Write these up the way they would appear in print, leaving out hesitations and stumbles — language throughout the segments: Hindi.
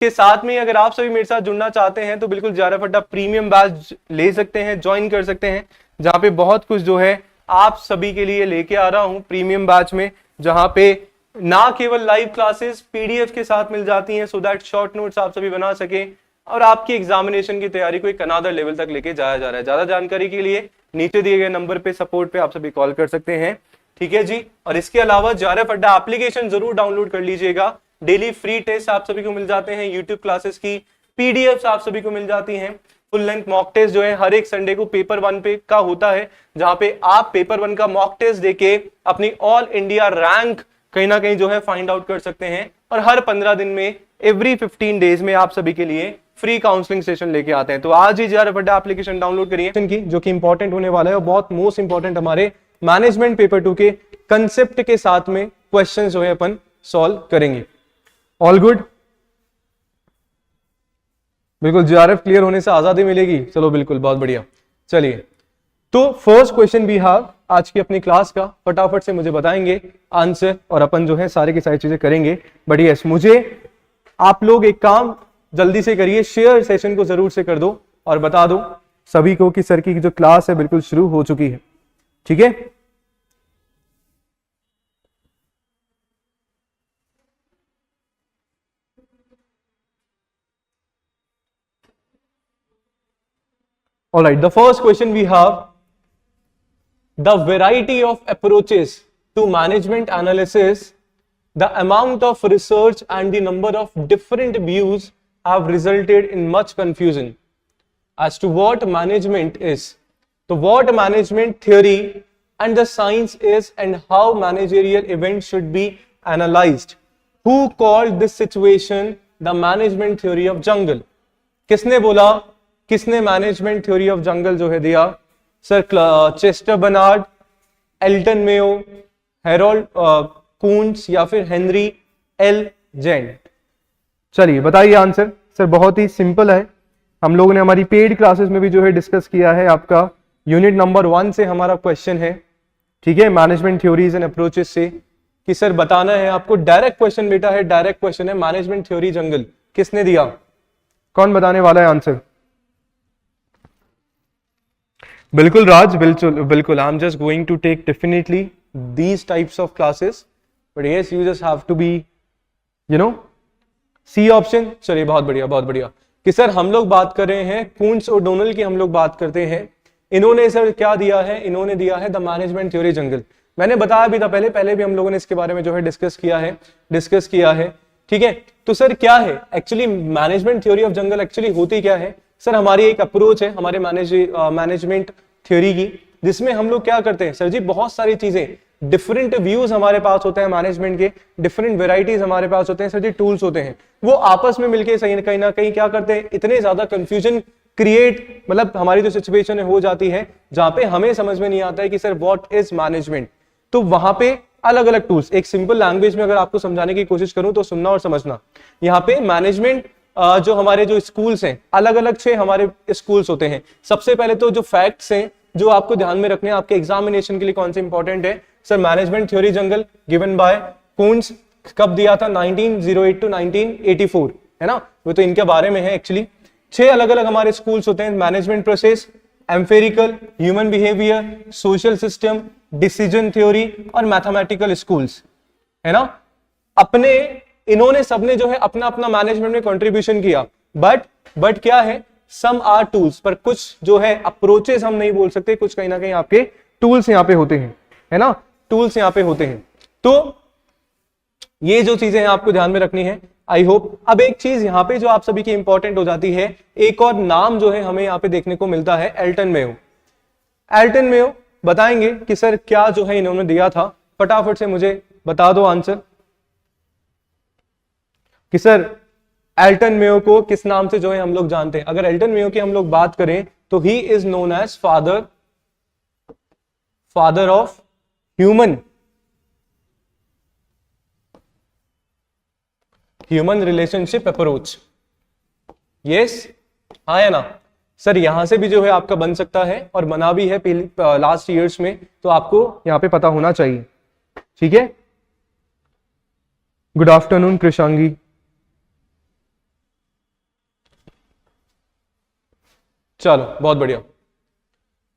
के साथ में अगर आप सभी मेरे साथ जुड़ना चाहते हैं तो बिल्कुल JRF अड्डा प्रीमियम बैच ले सकते हैं, ज्वाइन कर सकते हैं, जहां पे बहुत कुछ जो है आप सभी के लिए लेके आ रहा हूं प्रीमियम बैच में, जहां पे ना केवल लाइव क्लासेस PDF के साथ मिल जाती हैं सो दैट शॉर्ट नोट्स आप सभी बना सके और आपकी एग्जामिनेशन की तैयारी को एक अनादर लेवल तक लेके जाया जा रहा है। ज्यादा जानकारी के लिए नीचे दिए गए नंबर पे सपोर्ट पे आप सभी कॉल कर सकते हैं, ठीक है जी। और इसके अलावा JRF अड्डा एप्लीकेशन जरूर डाउनलोड कर लीजिएगा। डेली फ्री टेस्ट आप सभी को मिल जाते हैं, यूट्यूब क्लासेस की PDFs आप सभी को मिल जाती हैं, फुल लेंथ मॉक टेस्ट जो है हर एक संडे को पेपर 1 पे का होता है, जहां पे आप पेपर 1 का मॉक टेस्ट देके अपनी ऑल इंडिया रैंक कहीं ना कहीं जो है फाइंड आउट कर सकते हैं। और हर 15 दिन में एवरी 15 डेज में आप सभी के लिए फ्री काउंसलिंग सेशन लेके आते हैं। तो आज ही JRF अड्डा एप्लीकेशन डाउनलोड करिए की, जो कि इंपॉर्टेंट होने वाला है और बहुत मोस्ट इंपॉर्टेंट हमारे मैनेजमेंट पेपर 2 के कंसेप्ट के साथ में क्वेश्चन जो है अपन सॉल्व करेंगे। ऑल गुड, बिल्कुल JRF क्लियर होने से आजादी मिलेगी। चलो बिल्कुल, बहुत बढ़िया। चलिए, तो फर्स्ट क्वेश्चन भी हैव आज की अपनी क्लास का, फटाफट से मुझे बताएंगे आंसर और अपन जो है सारी की सारी चीजें करेंगे। बट यस, मुझे आप लोग एक काम जल्दी से करिए, शेयर सेशन को जरूर से कर दो और बता दो सभी को कि सर की जो क्लास है बिल्कुल शुरू हो चुकी है, ठीक है। All right, the first question we have, the variety of approaches to management analysis, the amount of research and the number of different views have resulted in much confusion as to what management is. So what management theory and the science is and how managerial events should be analyzed. Who called this situation the management theory of jungle? किसने बोला, किसने मैनेजमेंट थ्योरी ऑफ जंगल जो है दिया? Sir Chester Barnard, Elton Mayo, Harold Koontz या फिर हेनरी एल जेंट? चलिए बताइए आंसर। सर बहुत ही सिंपल है, हम लोगों ने हमारी पेड क्लासेस में भी जो है डिस्कस किया है। आपका यूनिट नंबर 1 से हमारा क्वेश्चन है, ठीक है, मैनेजमेंट थ्योरीज एंड अप्रोचेस से, कि सर बताना है आपको। डायरेक्ट क्वेश्चन बेटा है, डायरेक्ट क्वेश्चन है, मैनेजमेंट थ्योरी जंगल किसने दिया? कौन बताने वाला है आंसर? बिल्कुल राज, बिल्कुल बिल्कुल। I am just going to take definitely these types of classes, but yes you just have to be you know C option. चलिए बहुत बढ़िया, बहुत बढ़िया। कि सर हम लोग बात कर रहे हैं कून्स और डोनल की, हम लोग बात करते हैं। इन्होंने सर क्या दिया है? इन्होंने दिया है द मैनेजमेंट थ्योरी जंगल। मैंने बताया भी था पहले भी हम लोगों ने इसके बारे में जो है डिस्कस किया है, ठीक है। तो सर क्या है actually management theory of jungle? Actually होती क्या है सर? हमारी एक अप्रोच है हमारे मैनेजमेंट थ्योरी की, जिसमें हम लोग क्या करते हैं सर जी, बहुत सारी चीजें, डिफरेंट व्यूज हमारे पास होते हैं मैनेजमेंट के, डिफरेंट वेराइटीज हमारे पास होते हैं सर जी, टूल्स होते हैं, वो आपस में मिलके सही कहीं ना कहीं क्या करते हैं, इतने ज्यादा कंफ्यूजन क्रिएट, मतलब हमारी जो सिचुएशन हो जाती है जहां पे हमें समझ में नहीं आता है कि सर व्हाट इज मैनेजमेंट। तो वहां पे अलग अलग टूल्स, एक सिंपल लैंग्वेज में अगर आपको समझाने की कोशिश करूं तो सुनना और समझना। यहाँ पे मैनेजमेंट जो हमारे जो स्कूल्स हैं, अलग अलग 6 हमारे स्कूल्स होते हैं। सबसे पहले तो जो फैक्ट्स हैं जो आपको ध्यान में रखने हैं आपके एग्जामिनेशन के लिए कौन से इंपॉर्टेंट है sir, management theory jungle given by Coons, कब दिया था? 1908 टू 1984, है ना। वो तो इनके बारे में है एक्चुअली। 6 अलग अलग हमारे स्कूल्स होते हैं, management process, empirical, human behaviour, social system, decision theory और मैथमेटिकल स्कूल्स, है ना। अपने इन्होंने सबने जो है अपना अपना मैनेजमेंट में कंट्रीब्यूशन किया, बट क्या है, सम आर टूल्स, पर कुछ जो है अप्रोचेस हम नहीं बोल सकते, कुछ कहीं ना कहीं आपके टूल्स यहाँ पे होते हैं, है ना, टूल्स यहाँ पे होते हैं। तो ये जो चीजें हैं आपको ध्यान में रखनी है, आई होप। अब एक चीज यहाँ पे जो आप सभी की इंपॉर्टेंट हो जाती है, एक और नाम जो है हमें यहाँ पे देखने को मिलता है, एल्टन मेयो। एल्टन मेयो बताएंगे कि सर क्या जो है इन्होंने दिया था, फटाफट से मुझे बता दो आंसर कि सर एल्टन मेयो को किस नाम से जो है हम लोग जानते हैं। अगर एल्टन मेयो की हम लोग बात करें तो he is known as father of human relationship approach. Yes, हाँ या ना सर? यहां से भी जो है आपका बन सकता है और बना भी है लास्ट ईयर्स में, तो आपको यहां पे पता होना चाहिए, ठीक है। Good afternoon Krishangi. चलो बहुत बढ़िया.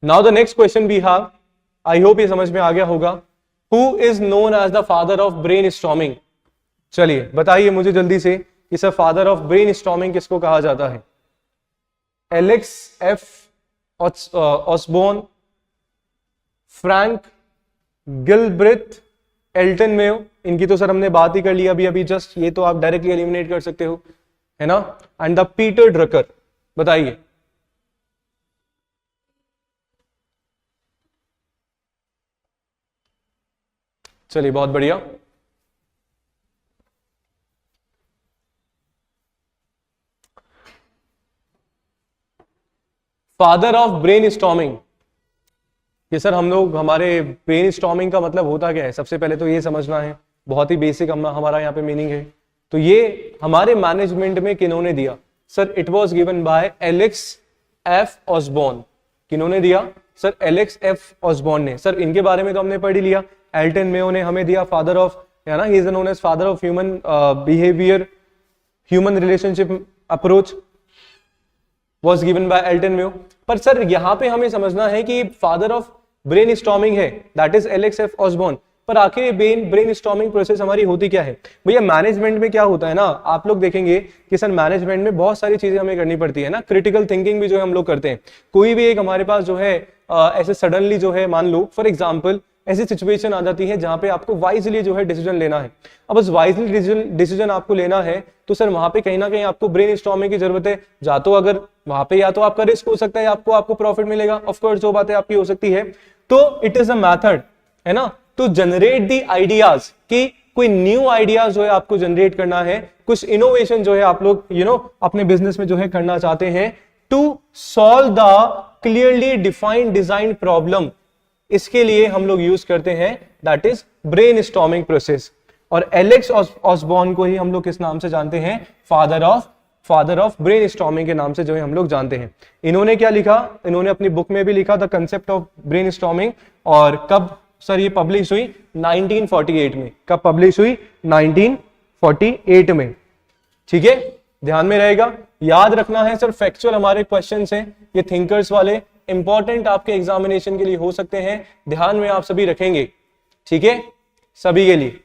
Now the next question we have, I hope ये समझ में आ गया होगा. Who is known as the father of brainstorming? चलिए बताइए मुझे जल्दी से कि sir father of brainstorming किसको कहा जाता है? Alex F Osborn, Frank Gilbreth, Elton Mayo. इनकी तो सर हमने बात ही कर ली अभी अभी जस्ट, ये तो आप डायरेक्टली एलिमिनेट कर सकते हो, है ना. And the Peter Drucker. बताइए. चलिए बहुत बढ़िया. Father of brain storming. ये सर हम लोग, हमारे ब्रेन स्टॉर्मिंग का मतलब होता क्या है? सबसे पहले तो ये समझना है, बहुत ही बेसिक हमारा यहाँ पे मीनिंग है. तो ये हमारे मैनेजमेंट में किन्होंने दिया? Sir it was given by Alex F Osborn. किन्होंने दिया? सर एलेक्स एफ ऑसबॉर्न ने. सर इनके बारे में तो हमने पढ़ ही लिया. एल्टन मेयो ने हमें दिया फादर ऑफ, है ना, he is known as father of human behaviour, human relationship approach was given by Elton Mayo. पर सर यहाँ पे हमें समझना है कि फादर ऑफ ब्रेन स्टॉर्मिंग है, that is Alex F Osborn. पर आखिर ब्रेन स्टॉर्मिंग प्रोसेस हमारी होती क्या है भैया? मैनेजमेंट में क्या होता है ना, आप लोग देखेंगे कि सर मैनेजमेंट में बहुत सारी चीजें हमें करनी पड़ती है ना. क्रिटिकल थिंकिंग भी जो है हम लोग करते हैं. कोई भी एक हमारे पास जो है ऐसे सडनली जो है, मान लो फॉर एग्जाम्पल ऐसी सिचुएशन आ जाती है जहां पे आपको वाइजली जो है डिसीजन लेना है. अब उस वाइजली डिसीजन आपको लेना है तो सर वहां पे कहीं ना कहीं आपको ब्रेन स्टॉर्मिंग की जरूरत है. जा तो अगर वहां पे या तो आपका रिस्क हो सकता है, आपको प्रॉफिट मिलेगा, ऑफ कोर्स जो बातें आपकी हो सकती है. तो इट इज अ मेथड, है ना, टू जनरेट दी आइडियाज, कि कोई न्यू आइडियाज जो है आपको जनरेट करना है, कुछ इनोवेशन जो है आप लोग अपने बिजनेस में जो है करना चाहते हैं, to solve the clearly defined design problem. इसके लिए हम लोग यूज करते हैं that is brainstorming process. और एलेक्स ऑसबॉर्न को ही हम लोग किस नाम से जानते हैं? फादर ऑफ ब्रेन स्टॉर्मिंग के नाम से जो है हम लोग जानते हैं. इन्होंने क्या लिखा? इन्होंने अपनी बुक में भी लिखा the concept of brain storming. और कब सर ये पब्लिश हुई? 1948 में. कब पब्लिश हुई? 1948 में. ठीक है, ध्यान में रहेगा, याद रखना है. सर फैक्चुअल हमारे क्वेश्चंस हैं ये, थिंकर्स वाले, इंपॉर्टेंट आपके एग्जामिनेशन के लिए हो सकते हैं, ध्यान में आप सभी रखेंगे. ठीक है, सभी के लिए.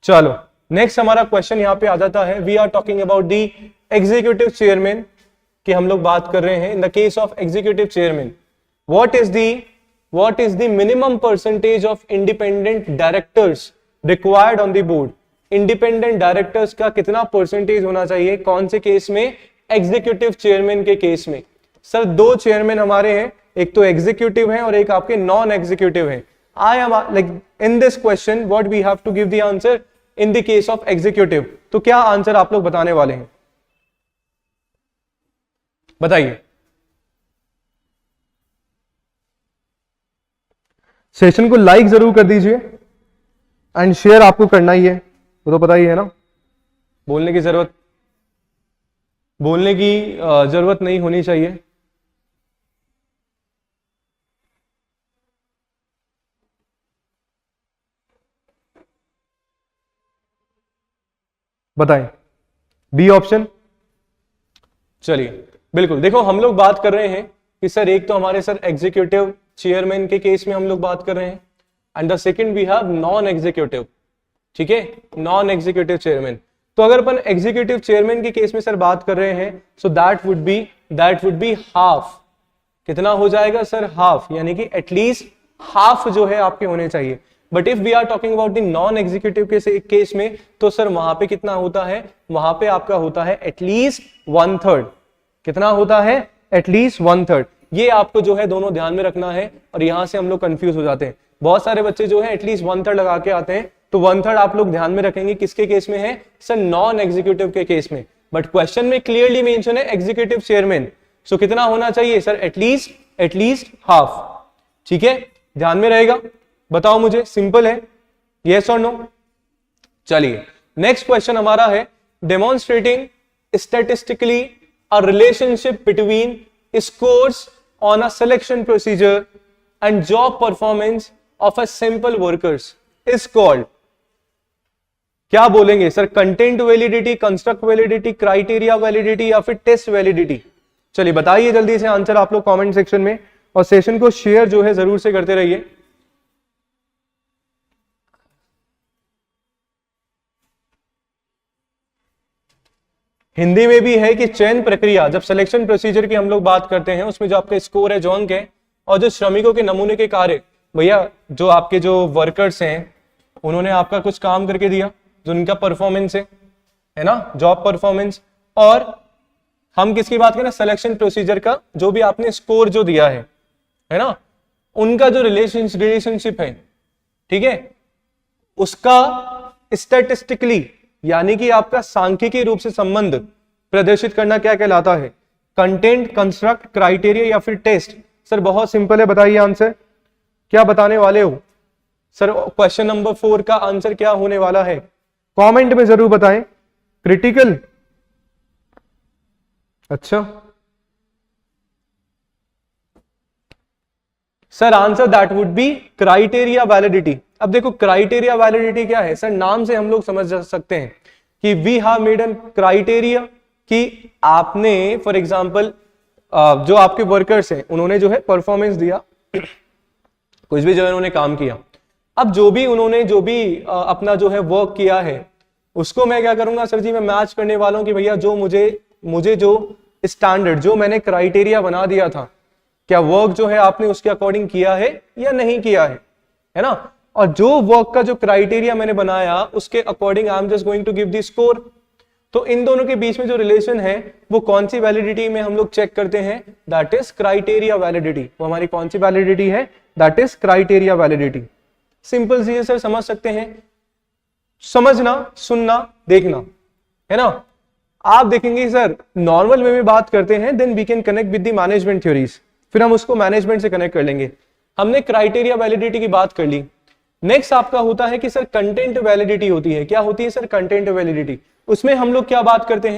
चलो नेक्स्ट हमारा क्वेश्चन यहां पे आ जाता है. We are talking about the executive chairman की हम लोग बात कर रहे हैं. In the case of executive chairman, what is the minimum percentage of independent directors required on the board? Independent directors का कितना परसेंटेज होना चाहिए? कौन से केस में? एग्जीक्यूटिव चेयरमैन के केस में. सर दो चेयरमैन हमारे हैं, एक तो एग्जीक्यूटिव है और एक आपके नॉन एग्जीक्यूटिव है. I am like in this question what we have to give the answer in the case of executive. तो क्या आंसर आप लोग बताने वाले हैं? बताइए. सेशन को लाइक जरूर कर दीजिए एंड शेयर आपको करना ही है, वो तो पता ही है ना. बोलने की जरूरत नहीं होनी चाहिए. बताएं. B option. चलिए बिल्कुल, देखो हम लोग बात कर रहे हैं कि सर एक तो हमारे सर एग्जीक्यूटिव चेयरमैन के केस में हम लोग बात कर रहे हैं, and the second we have non executive. ठीक है, नॉन एग्जीक्यूटिव चेयरमैन. तो अगर अपन एग्जीक्यूटिव चेयरमैन के केस में सर बात कर रहे हैं, so that would be half. कितना हो जाएगा सर? हाफ, यानी कि एटलीस्ट हाफ जो है आपके होने चाहिए. But if we are talking about the non executive case में, तो सर वहां पे कितना होता है? वहां पे आपका होता है एटलीस्ट 1/3. कितना होता है? एटलीस्ट 1/3. ये आपको जो है दोनों ध्यान में रखना है, और यहां से हम लोग कंफ्यूज हो जाते हैं. बहुत सारे बच्चे जो है एटलीस्ट 1/3 लगा के आते हैं, तो 1/3 आप लोग ध्यान में रखेंगे किसके केस में है? सर नॉन एग्जीक्यूटिव के केस में. बट क्वेश्चन में क्लियरली मेंशन है एग्जीक्यूटिव चेयरमैन, सो कितना होना चाहिए सर? At least half. ठीक है, ध्यान में रहेगा. बताओ मुझे, सिंपल है, यस और नो. चलिए नेक्स्ट क्वेश्चन हमारा है demonstrating statistically a relationship between scores on a selection procedure and job performance of a simple workers is called. क्या बोलेंगे sir? Content validity, construct validity, criteria validity, या फिर टेस्ट वैलिडिटी? चलिए बताइए जल्दी से आंसर आप लोग कमेंट सेक्शन में, और सेशन को शेयर जो है जरूर से करते रहिए। हिंदी में भी है कि चयन प्रक्रिया, जब सिलेक्शन प्रोसीजर की हम लोग बात करते हैं, उसमें जो आपका स्कोर है, जो अंक है, और जो श्रमिकों के नमूने के कार्य, भैया जो आपके जो वर्कर्स हैं उन्होंने आपका कुछ काम करके दिया, जो उनका परफॉर्मेंस है ना, जॉब परफॉर्मेंस, और हम किसकी बात करें, सिलेक्शन प्रोसीजर का जो भी आपने स्कोर जो दिया है ना, उनका जो रिलेशनशिप है, ठीक है, उसका स्टैटिस्टिकली यानी कि आपका सांख्यिकीय रूप से संबंध प्रदर्शित करना क्या कहलाता है, कंटेंट, कंस्ट्रक्ट, क्राइटेरिया या फिर टेस्ट। सर बहुत सिंपल है, बताइए आंसर क्या बताने वाले हो सर। क्वेश्चन नंबर 4 का आंसर क्या होने वाला है, कमेंट में जरूर बताएं। क्रिटिकल, अच्छा sir answer that would B criteria validity. अब देखो क्राइटेरिया वैलिडिटी क्या है सर, नाम से हम लोग समझ सकते हैं कि we have made an criteria, कि आपने फॉर एग्जांपल जो आपके वर्कर्स हैं उन्होंने जो है परफॉर्मेंस दिया, कुछ भी जो है उन्होंने काम किया। अब जो भी उन्होंने अपना जो है वर्क किया है, उसको मैं क्या करूंगा सर जी, मैं मैच करने वाला हूं कि भैया जो मुझे जो स्टैंडर्ड, जो मैंने क्राइटेरिया बना दिया था, क्या वर्क जो है आपने उसके अकॉर्डिंग किया है या नहीं किया है ना। और जो वर्क का जो क्राइटेरिया मैंने बनाया उसके according I am just going to give the score. तो इन दोनों के बीच में जो रिलेशन है वो कौन सी वैलिडिटी में हम लोग चेक करते हैं, दैट इज क्राइटेरिया वैलिडिटी। वो हमारी कौन सी वैलिडिटी है, that is criteria validity. Simple सी सर, समझ सकते हैं, समझना, सुनना, देखना, है ना। आप देखेंगे सर नॉर्मल वे में बात करते हैं, then we can connect with the management theories, फिर हम उसको मैनेजमेंट से कनेक्ट कर लेंगे। हमने क्राइटेरिया वैलिडिटी की बात कर ली। नेक्स्ट आपका होता है कि सर कंटेंट वैलिडिटी होती है। क्या होती है सर, कंटेंट वैलिडिटी। उसमें हम लोग क्या बात करते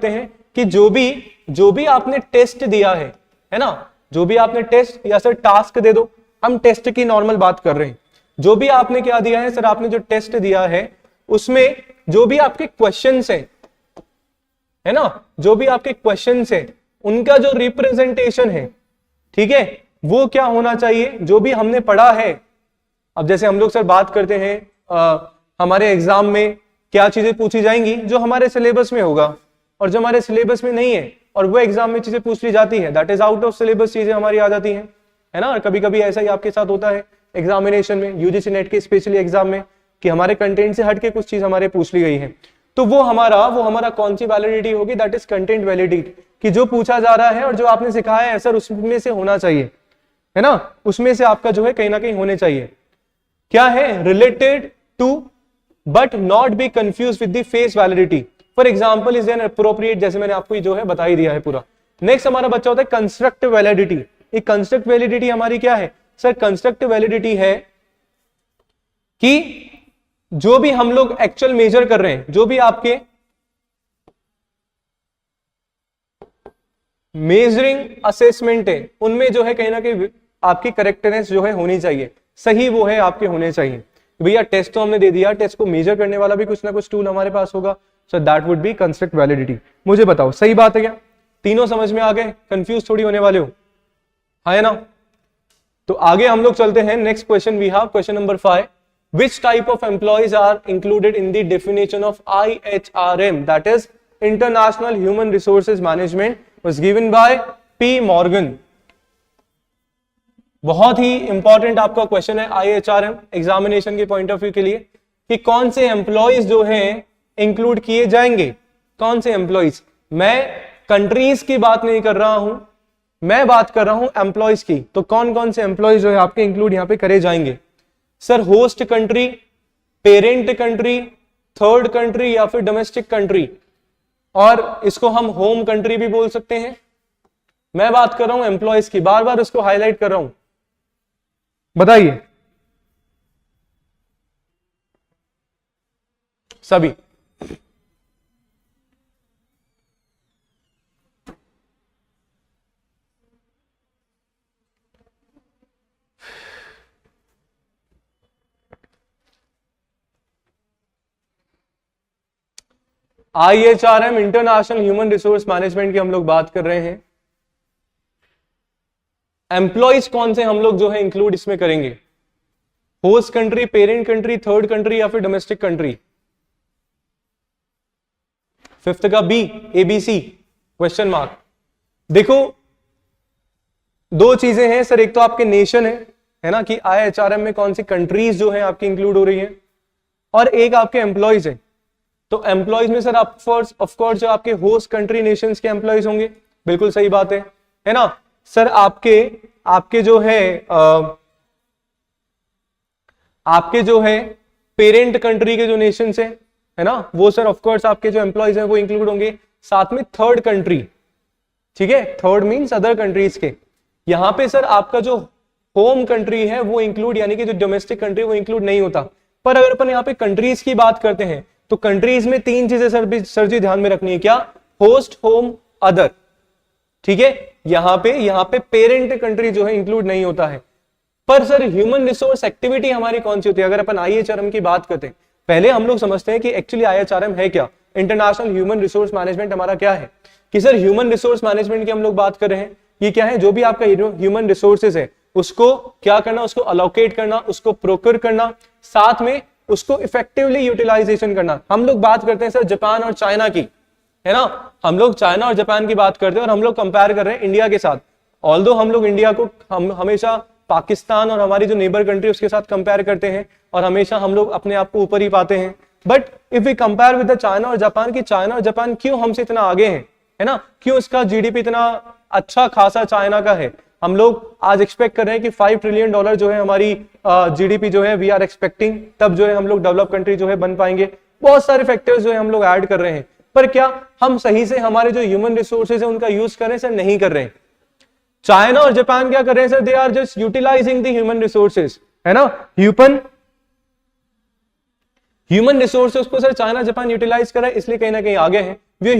हैं कि जो भी आपने टेस्ट दिया है ना, जो भी आपने टेस्ट या सर टास्क दे दो, हम टेस्ट की नॉर्मल बात कर रहे हैं। जो भी आपने क्या दिया है सर, आपने जो टेस्ट दिया है उसमें जो भी आपके क्वेश्चंस है ना, जो भी आपके क्वेश्चंस है उनका जो रिप्रेजेंटेशन है, ठीक है, वो क्या होना चाहिए, जो भी हमने पढ़ा है। अब जैसे हम लोग सर बात करते हैं हमारे एग्जाम में क्या चीजें पूछी जाएंगी, जो हमारे सिलेबस में होगा, और जो हमारे सिलेबस में नहीं है और वो एग्जाम में चीजें पूछ ली जाती है, that is out of syllabus चीजें हमारी आ जाती है ना। और कभी कभी ऐसा ही आपके साथ होता है एग्जामिनेशन में, यूजीसी नेट के स्पेशली एग्जाम में, कि हमारे कंटेंट से हटके कुछ चीज हमारे पूछ ली गई है। तो वो हमारा कौन सी वैलिडिटी होगी, दैट इज कंटेंट वैलिडिटी, कि जो पूछा जा रहा है और जो आपने सिखाया है सर उसमें से होना चाहिए, है ना, उसमें से आपका जो है कहीं ना कहीं होने चाहिए। क्या है, related to but not be confuse with the face validity. For example is an appropriate, जैसे मैंने आपको जो है बता ही दिया है पूरा। नेक्स्ट हमारा बच्चा होता है कंस्ट्रक्ट वैलिडिटी। एक कंस्ट्रक्ट वैलिडिटी हमारी क्या है सर, कंस्ट्रक्ट वैलिडिटी है कि जो भी हम लोग एक्चुअल मेजर कर रहे हैं, जो भी आपके मेजरिंग असेसमेंट है, उनमें जो है कहीं ना कहीं आपकी करेक्टनेस जो है होनी चाहिए, सही वो है आपके होने चाहिए। भैया टेस्ट तो हमने दे दिया, टेस्ट को मेजर करने वाला भी कुछ ना कुछ टूल हमारे पास होगा, सो that would B construct validity. मुझे बताओ सही बात है क्या, तीनों समझ में आ गए, कंफ्यूज थोड़ी होने वाले हो, है ना। तो आगे हम लोग चलते हैं, next question we have question number 5। Which type of employees are included in the definition of IHRM, that is International Human Resources Management, was given by P. Morgan। बहुत ही इंपॉर्टेंट आपका क्वेश्चन है IHRM एग्जामिनेशन के पॉइंट ऑफ व्यू के लिए, कि कौन से एम्प्लॉइज जो हैं इंक्लूड किए जाएंगे, कौन से एम्प्लॉइज। मैं कंट्रीज की बात नहीं कर रहा हूं, मैं बात कर रहा हूं एम्प्लॉइज की। तो कौन कौन से एम्प्लॉइज जो है आपके इंक्लूड यहां पे करे जाएंगे sir, host country, parent country, third country या फिर डोमेस्टिक कंट्री, और इसको हम होम कंट्री भी बोल सकते हैं। मैं बात कर रहा हूं एम्प्लॉइज की, बार बार इसको हाईलाइट कर रहा हूं, बताइए सभी। IHRM international human resource management की हम लोग बात कर रहे हैं। एम्प्लॉइज कौन से हम लोग जो है इंक्लूड इसमें करेंगे? Host country, parent country, third country या फिर डोमेस्टिक कंट्री? फिफ्थ का बी, ABC क्वेश्चन मार्क। देखो दो चीजें हैं सर, एक तो आपके नेशन है ना कि IHRM में कौन सी कंट्रीज जो है आपकी इंक्लूड हो रही है, और एक आपके एम्प्लॉइज है। तो एम्प्लॉइज में सर ऑफ कोर्स जो आपके होस्ट कंट्री नेशंस के एम्प्लॉइज होंगे, बिल्कुल सही बात है ना सर। आपके जो है पेरेंट कंट्री के जो नेशंस है ना, वो सर ऑफ कोर्स आपके जो एम्प्लॉइज हैं वो इंक्लूड होंगे। साथ में थर्ड कंट्री, ठीक है, थर्ड मींस अदर कंट्रीज के। यहां पे सर आपका जो होम कंट्री है वो इंक्लूड, यानी कि जो डोमेस्टिक कंट्री वो इंक्लूड नहीं होता। पर अगर अपन यहाँ पे कंट्रीज की बात करते हैं तो कंट्रीज में तीन चीजें सर जी ध्यान में रखनी है। क्या? Host, home, other. ठीक है, यहां पे पेरेंट कंट्री जो है इंक्लूड नहीं होता है। पर सर ह्यूमन रिसोर्स एक्टिविटी हमारी कौन सी होती है? अगर अपन IHRM की बात करते हैं, पहले हम लोग समझते हैं कि एक्चुअली IHRM है क्या, इंटरनेशनल ह्यूमन रिसोर्स मैनेजमेंट हमारा क्या है। कि सर ह्यूमन रिसोर्स मैनेजमेंट की हम लोग बात कर रहे हैं, ये क्या है? जो भी आपका ह्यूमन रिसोर्सेज है उसको क्या करना, उसको अलोकेट करना, उसको प्रोक्योर करना, साथ में उसको इफेक्टिवली यूटिलाइजेशन करना। हम लोग बात करते हैं सर जापान और चाइना की, है ना, हम लोग चाइना और जापान की बात करते हैं और हम लोग कंपेयर कर रहे हैं इंडिया के साथ। ऑल्दो हम लोग इंडिया को हम हमेशा पाकिस्तान और हमारी जो नेबर कंट्री उसके साथ कंपेयर करते हैं और हमेशा हम लोग अपने आप को ऊपर ही पाते हैं। But if we compare with the China और जापान, की चाइना और जापान क्यों हमसे इतना आगे हैं, है ना, क्यों इसका GDP इतना अच्छा खासा चाइना का है। हम लोग आज एक्सपेक्ट कर रहे हैं कि $5 ट्रिलियन जो है हमारी GDP जो है वी आर एक्सपेक्टिंग, तब जो है हम लोग डेवलप कंट्री जो है बन पाएंगे। बहुत सारे फैक्टर्स जो है हम लोग ऐड कर रहे हैं, पर क्या हम सही से हमारे जो ह्यूमन रिसोर्सेज है उनका यूज कर रहे हैं सर? नहीं कर रहे हैं। चाइना और जापान क्या कर रहे हैं sir? They are just utilizing the human resources, है ना। ह्यूमन रिसोर्सेज को सर चाइना जापान यूटिलाइज कर रहा है, इसलिए कहीं ना कहीं आगे है। वो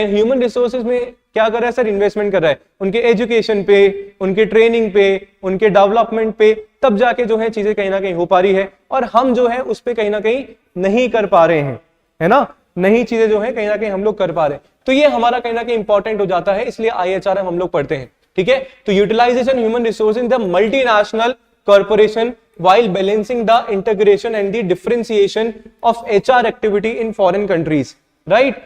ह्यूमन रिसोर्सेज में क्या कर रहा है सर? इन्वेस्टमेंट कर रहा है, उनके एजुकेशन पे, उनके ट्रेनिंग पे, उनके डेवलपमेंट पे, तब जाके जो है चीजें कहीं ना कहीं हो पा रही है। और हम जो है उस पे कहीं ना कहीं नहीं कर पा रहे हैं, है ना, नई चीजें जो है कहीं ना कहीं हम लोग कर पा रहे हैं। तो ये हमारा कहीं ना कहीं इंपॉर्टेंट हो जाता है, इसलिए IHRM हम लोग पढ़ते हैं। ठीक है, तो utilization human resource in the multinational corporation while balancing the integration and the differentiation of HR activity in foreign countries, right?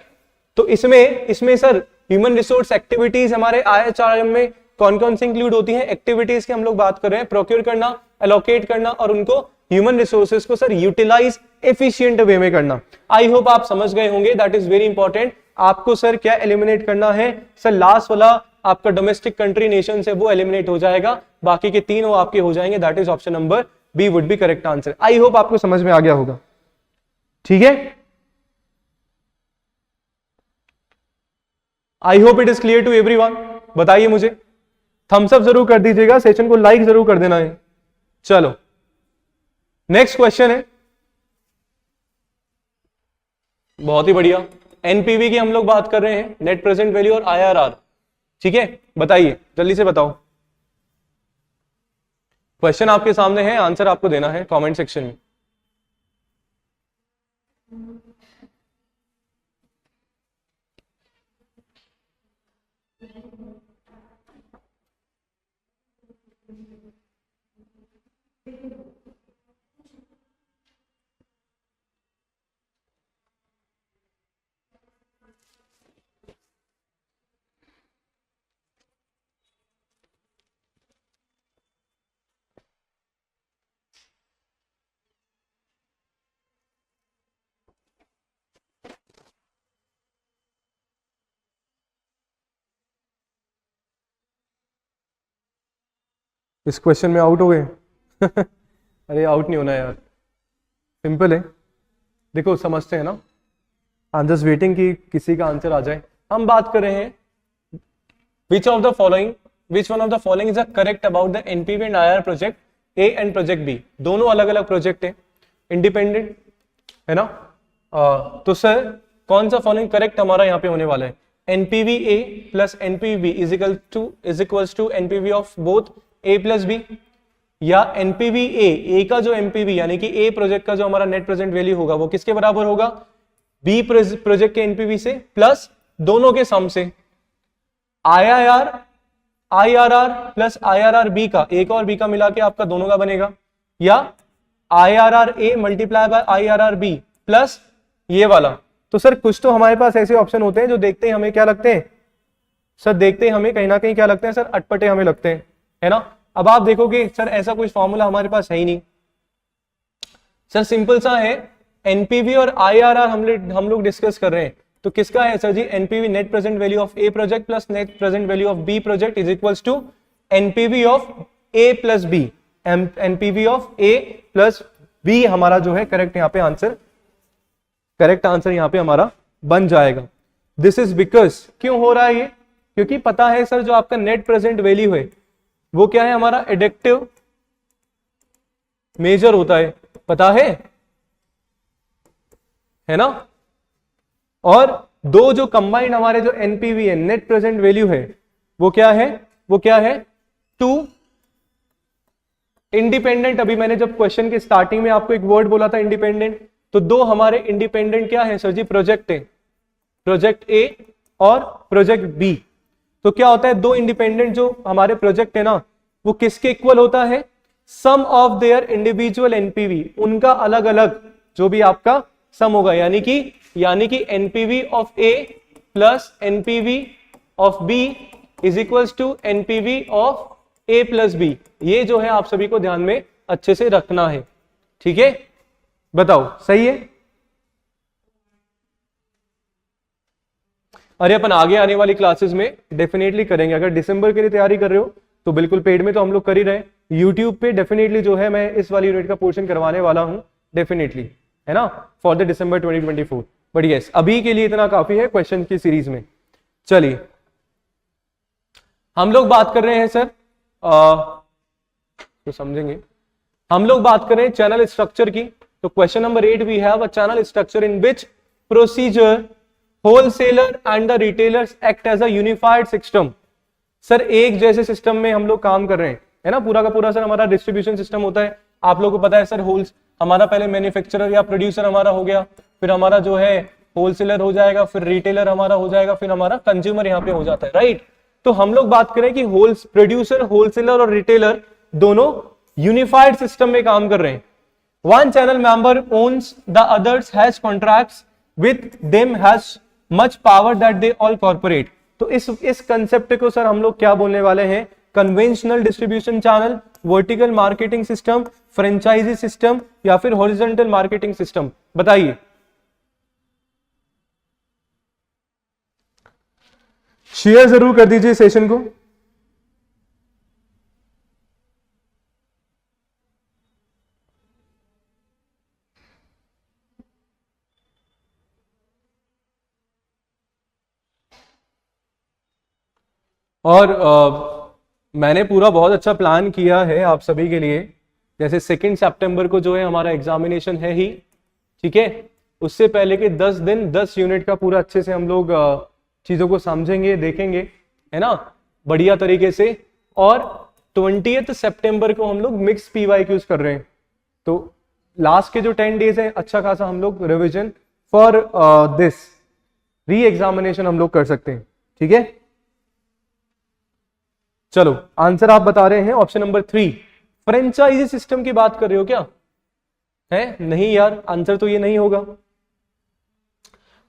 तो इसमें सर ह्यूमन रिसोर्स एक्टिविटीज हमारे IHRM में कौन कौन सी इंक्लूड होती हैं? एक्टिविटीज की हम लोग बात कर रहे हैं, प्रोक्योर करना, एलोकेट करना और उनको ह्यूमन रिसोर्सेज को सर यूटिलाइज एफिशिएंट वे में करना। आई होप आप समझ गए होंगे, दैट इज वेरी इंपॉर्टेंट। आपको सर क्या एलिमिनेट करना है सर? लास्ट वाला आपका डोमेस्टिक कंट्री नेशन है वो एलिमिनेट हो जाएगा, बाकी के तीन वो आपके हो जाएंगे। That is option number B would be correct answer. I hope आपको समझ में आ गया होगा। ठीक है, I hope it is clear to everyone. बताइए मुझे, थम्स अप जरूर कर दीजिएगा, सेशन को लाइक जरूर कर देना है। चलो नेक्स्ट क्वेश्चन है, बहुत ही बढ़िया। एनपीवी की हम लोग बात कर रहे हैं, नेट प्रेजेंट वैल्यू और IRR। ठीक है, बताइए जल्दी से बताओ। क्वेश्चन आपके सामने है, आंसर आपको देना है कमेंट सेक्शन में। इस क्वेश्चन में आउट हो गए अरे आउट नहीं होना यार, सिंपल है। देखो समझते हैं ना, आई एम जस्ट वेटिंग कि किसी का आंसर आ जाए। हम बात कर रहे हैं which one of the following is correct about the NPV and IR project A and project B. दोनों अलग अलग प्रोजेक्ट है, इंडिपेंडेंट है ना। तो सर कौन सा फॉलोइंग करेक्ट हमारा यहाँ पे होने वाला है? NPV A plus NPV is equals to NPV of both A plus B, या एनपीवी ए का जो एनपीवी यानी कि ए प्रोजेक्ट का जो हमारा नेट प्रेजेंट वैल्यू होगा वो किसके बराबर होगा? बी प्रोजेक्ट के एनपीवी से प्लस दोनों के सम से, आईआरआर प्लस आईआरआर बी का, एक और बी का मिला के आपका दोनों का बनेगा, या IRR A multiply by IRR B plus ये वाला। तो सर कुछ तो हमारे पास ऐसे ऑप्शन होते हैं जो देखते ही हमें क्या लगते हैं सर, देखते ही हमें कहीं ना कहीं क्या लगते हैं सर, अटपटे हमें लगते हैं, है ना। अब आप देखोगे सर ऐसा कोई फॉर्मूला हमारे पास है ही नहीं सर, सिंपल सा है, एनपीवी और आईआरआर हम लोग डिस्कस कर रहे हैं, तो किसका है sir ji, NPV net present value of A project plus net present value of B project is equals to NPV of A plus B, NPV of A plus B हमारा जो है करेक्ट यहाँ पे आंसर, करेक्ट आंसर यहाँ पे हमारा बन जाएगा। दिस इज बिकॉज, क्यों हो रहा है ये, क्योंकि पता है सर जो आपका नेट प्रेजेंट वैल्यू है वो क्या है, हमारा एडिक्टिव मेजर होता है, पता है ना। और दो जो कंबाइंड हमारे जो एनपीवी है, नेट प्रेजेंट वैल्यू है, वो क्या है, वो क्या है, टू इंडिपेंडेंट। अभी मैंने जब क्वेश्चन के स्टार्टिंग में आपको एक वर्ड बोला था इंडिपेंडेंट, तो दो हमारे इंडिपेंडेंट क्या है सर जी, प्रोजेक्ट है, प्रोजेक्ट ए और प्रोजेक्ट बी। तो क्या होता है, दो इंडिपेंडेंट जो हमारे प्रोजेक्ट है ना, वो किसके इक्वल होता है, सम ऑफ देयर इंडिविजुअल एनपीवी, उनका अलग अलग जो भी आपका सम होगा, यानी कि NPV of A plus NPV of B is equals to NPV of A plus B. ये जो है आप सभी को ध्यान में अच्छे से रखना है, ठीक है, बताओ सही है। अरे अपन आगे आने वाली क्लासेस में डेफिनेटली करेंगे, अगर दिसंबर के लिए तैयारी कर रहे हो तो बिल्कुल पेड में तो हम लोग कर ही रहे हैं, यूट्यूब पे डेफिनेटली जो है मैं इस वाली यूनिट का पोर्शन करवाने वाला हूं डेफिनेटली, है ना, for the December 2024। But yes, अभी के लिए इतना काफी है क्वेश्चन की सीरीज में। चलिए हम लोग बात कर रहे हैं सर, तो समझेंगे, हम लोग बात कर रहे हैं चैनल स्ट्रक्चर की। तो question number 8 we have a channel structure in which procedure wholesaler and the retailers act as a unified system. Sir एक जैसे सिस्टम में हम लोग काम कर रहे हैं, है ना, पूरा का पूरा सर हमारा डिस्ट्रीब्यूशन सिस्टम होता है। आप लोगों को पता है सर, हमारा पहले मैन्युफैक्चरर या प्रोड्यूसर हमारा हो गया, फिर हमारा जो है होलसेलर हो जाएगा, फिर रिटेलर हमारा हो जाएगा, फिर हमारा कंज्यूमर यहाँ पे हो जाता है, राइट। तो हम लोग बात करें कि प्रोड्यूसर, होलसेलर और रिटेलर दोनों यूनिफाइड सिस्टम में काम कर रहे हैं। One channel member owns the others, has contracts with them, has much power that they all corporate. तो इस कंसेप्ट को सर हम लोग क्या बोलने वाले हैं, conventional distribution channel, vertical marketing system, franchisee system या फिर हॉरिजॉन्टल मार्केटिंग सिस्टम, बताइए। शेयर जरूर कर दीजिए सेशन को। और मैंने पूरा बहुत अच्छा प्लान किया है आप सभी के लिए। जैसे 2 सितंबर को जो है हमारा एग्जामिनेशन है ही, ठीक है, उससे पहले के 10 दिन 10 यूनिट का पूरा अच्छे से हम लोग चीजों को समझेंगे, देखेंगे, है ना, बढ़िया तरीके से। और 20 सितंबर को हम लोग मिक्स PYQs कर रहे हैं, तो लास्ट के जो 10 डेज है अच्छा खासा हम लोग revision for this re examination हम लोग कर सकते हैं, ठीक है। चलो आंसर आप बता रहे हैं ऑप्शन नंबर 3, फ्रेंचाइजी सिस्टम की बात कर रहे हो क्या, है नहीं यार, आंसर तो ये नहीं होगा।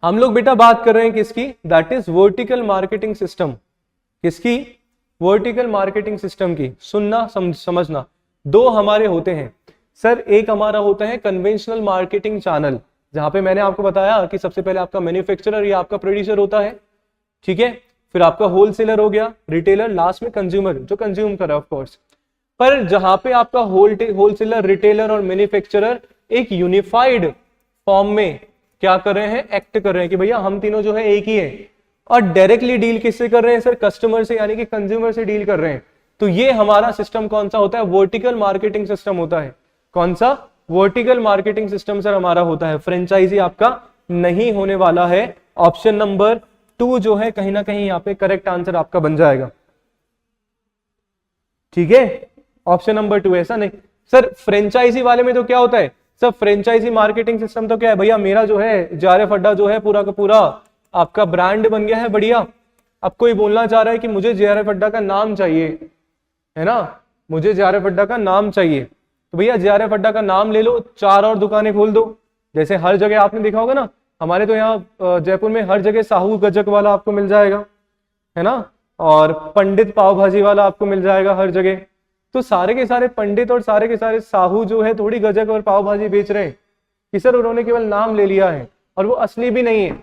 हम लोग बेटा बात कर रहे हैं किसकी, that is vertical marketing system. किसकी, वर्टिकल मार्केटिंग सिस्टम की। सुनना समझना, दो हमारे होते हैं सर, एक हमारा होता है कन्वेंशनल मार्केटिंग चैनल, जहां पे मैंने आपको बताया कि सबसे पहले आपका मैन्युफैक्चरर या आपका प्रोड्यूसर होता है, ठीक है, फिर आपका होलसेलर हो गया, रिटेलर, लास्ट में कंज्यूमर जो कंज्यूम कर रहा है ऑफ कोर्स। पर जहां पे आपका होलसेलर, रिटेलर और मैन्युफैक्चरर एक यूनिफाइड फॉर्म में क्या कर रहे हैं, एक्ट कर रहे हैं कि भैया हम तीनों जो है एक ही है, और डायरेक्टली डील किससे कर रहे हैं सर, कस्टमर से, यानी कि कंज्यूमर से डील कर रहे हैं। तो ये हमारा सिस्टम कौन सा होता है, वर्टिकल मार्केटिंग सिस्टम होता है। कौन सा, वर्टिकल मार्केटिंग सिस्टम सर हमारा होता है। फ्रेंचाइजी आपका नहीं होने वाला है। ऑप्शन नंबर 2 जो है कहीं ना कहीं यहाँ पे करेक्ट आंसर आपका बन जाएगा, ठीक है, ऑप्शन नंबर 2। ऐसा नहीं सर, फ्रेंचाइजी वाले में तो क्या होता है, सब फ्रेंचाइजी मार्केटिंग सिस्टम तो क्या है भैया, मेरा जो है जेआरएफ अड्डा जो है पूरा का पूरा आपका ब्रांड बन गया है बढ़िया। अब कोई बोलना चाह रहा है कि मुझे जेआरएफ अड्डा का नाम चाहिए, है ना, मुझे जेआरएफ अड्डा का नाम चाहिए, तो भैया जेआरएफ अड्डा का नाम ले लो, 4 और दुकानें खोल दो। जैसे हर जगह आपने देखा होगा ना, हमारे तो यहाँ जयपुर में हर जगह साहू गजक वाला आपको मिल जाएगा, है ना, और पंडित पाव भाजी वाला आपको मिल जाएगा हर जगह। तो सारे के सारे पंडित और सारे के सारे साहू जो है थोड़ी गजक और पाव भाजी बेच रहे हैं कि सर उन्होंने केवल नाम ले लिया है और वो असली भी नहीं है।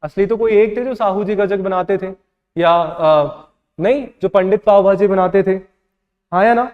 असली तो कोई एक थे जो साहू जी गजक बनाते थे, या नहीं, जो पंडित पाव भाजी बनाते थे, हाँ या ना।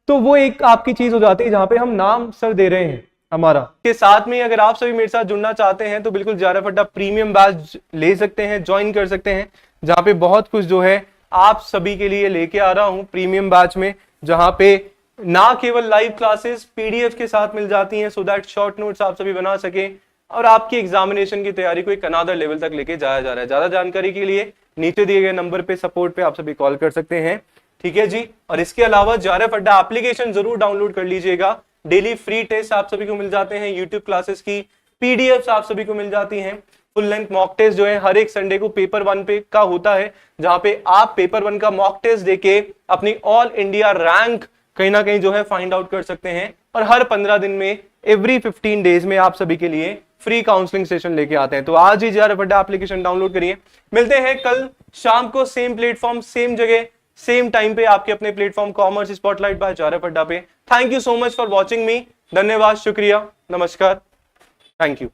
तो वो एक आपकी चीज हो जाती है जहां पे हम नाम सर दे रहे हैं हमारा। के साथ में अगर आप सभी मेरे साथ जुड़ना चाहते हैं तो बिल्कुल जेआरएफ अड्डा प्रीमियम बैच ले सकते हैं, ज्वाइन कर सकते हैं, जहां पे बहुत कुछ जो है आप सभी के लिए लेके आ रहा हूं प्रीमियम बैच में, जहां पे ना केवल लाइव क्लासेस पीडीएफ के साथ मिल जाती हैं सो दैट शॉर्ट नोट्स आप सभी बना सके और आपकी एग्जामिनेशन की तैयारी को एक अनदर लेवल तक लेके जाया जा रहा है। ज्यादा जानकारी के लिए नीचे दिए गए नंबर पे सपोर्ट पे आप सभी कॉल कर सकते हैं, ठीक है जी। और इसके अलावा जेआरएफ अड्डा एप्लीकेशन जरूर डाउनलोड कर लीजिएगा। डेली फ्री टेस्ट आप सभी को मिल जाते हैं, यूट्यूब क्लासेस की पीडीएफ आप सभी को मिल जाती हैं, फुल लेंथ मॉक टेस्ट जो है हर एक संडे को पेपर 1 पे का होता है, जहां पे आप पेपर 1 का मॉक टेस्ट देके अपनी ऑल इंडिया रैंक कहीं ना कहीं जो है फाइंड आउट कर सकते हैं। और हर 15 दिन में एवरी 15 डेज में आप सभी के लिए फ्री काउंसलिंग सेशन लेके आते हैं। तो आज ही जेआरएफ अड्डा एप्लीकेशन डाउनलोड करिए। मिलते हैं कल शाम को सेम प्लेटफॉर्म सेम जगह सेम टाइम पे आपके अपने platform commerce spotlight by JRF अड्डा पे। Thank you so much for watching me. धन्यवाद, शुक्रिया, नमस्कार, थैंक यू।